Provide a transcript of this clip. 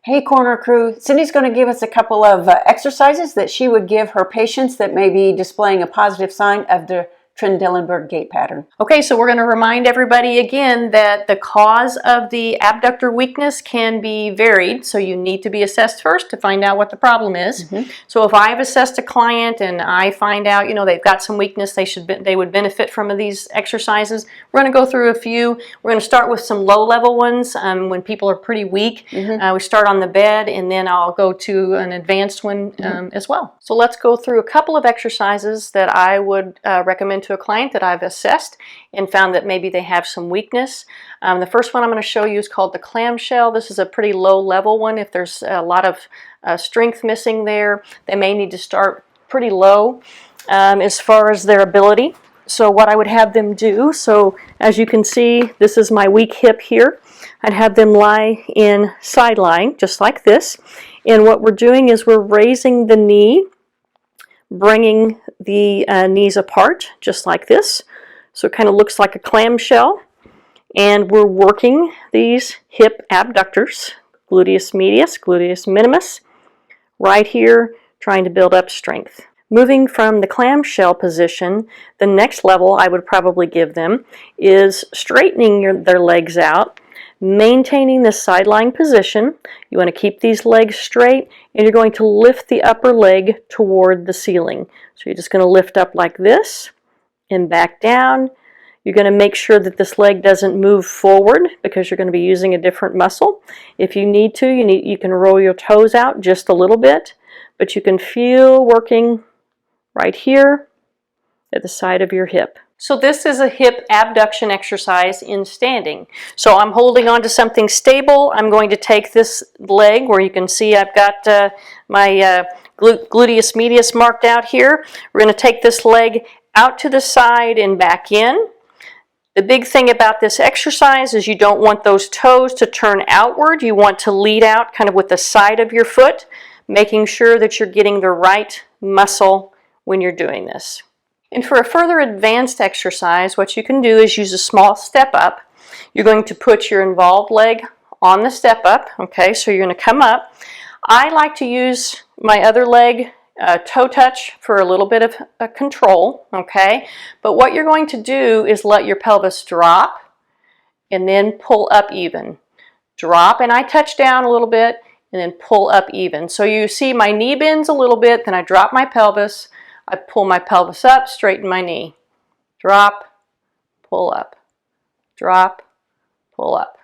Hey, Corner Crew. Cindy's going to give us a couple of exercises that she would give her patients that may be displaying a positive sign of the Trendelenburg gait pattern. Okay, so we're going to remind everybody again that the cause of the abductor weakness can be varied, so you need to be assessed first to find out what the problem is. So if I've assessed a client and I find out, you know, they've got some weakness, they would benefit from these exercises. We're going to go through a few. We're going to start with some low-level ones when people are pretty weak. We start on the bed, and then I'll go to an advanced one as well. So let's go through a couple of exercises that I would recommend to a client that I've assessed and found that maybe they have some weakness. The first one I'm going to show you is called the clamshell. This is a pretty low level one. If there's a lot of strength missing there, they may need to start pretty low as far as their ability. So what I would have them do, so as you can see, this is my weak hip here. I'd have them lie in side lying, just like this. And what we're doing is we're raising the knee, bringing the knees apart, just like this. So it kind of looks like a clamshell. And we're working these hip abductors, gluteus medius, gluteus minimus, right here, trying to build up strength. Moving from the clamshell position, the next level I would probably give them is straightening their legs out, maintaining the side lying position. You want to keep these legs straight, and you're going to lift the upper leg toward the ceiling. So you're just going to lift up like this and back down. You're going to make sure that this leg doesn't move forward because you're going to be using a different muscle. If you need to, you can roll your toes out just a little bit, but you can feel working right here at the side of your hip. So this is a hip abduction exercise in standing. So I'm holding on to something stable. I'm going to take this leg where you can see I've got my gluteus medius marked out here. We're going to take this leg out to the side and back in. The big thing about this exercise is you don't want those toes to turn outward. You want to lead out kind of with the side of your foot, making sure that you're getting the right muscle when you're doing this. And for a further advanced exercise, what you can do is use a small step up. You're going to put your involved leg on the step up, okay? So you're going to come up. I like to use my other leg toe touch for a little bit of control, okay? But what you're going to do is let your pelvis drop and then pull up even. Drop, and I touch down a little bit and then pull up even. So you see my knee bends a little bit, then I drop my pelvis. I pull my pelvis up, straighten my knee. Drop, pull up. Drop, pull up.